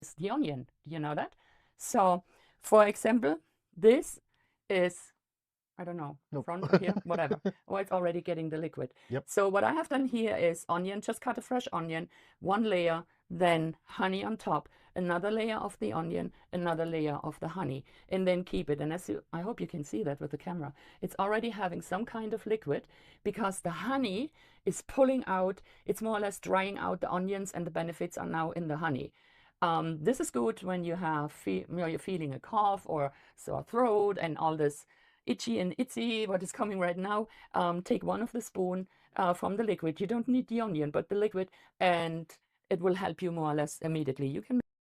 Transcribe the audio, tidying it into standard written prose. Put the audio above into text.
is the onion. Do you know that? So, for example, this is, I don't know, Nope. front here, whatever. Oh, it's already getting the liquid. Yep. So what I have done here is onion, just cut a fresh onion, one layer, then honey on top, another layer of the onion, another layer of the honey, and then keep it. And I hope you can see that with the camera, it's already having some kind of liquid because the honey is pulling out, it's more or less drying out the onions, and the benefits are now in the honey. This is good when you're feeling a cough or sore throat and all this itchy and itsy, what is coming right now. Take one of the spoon from the liquid. You don't need the onion, but the liquid, and it will help you more or less immediately. You can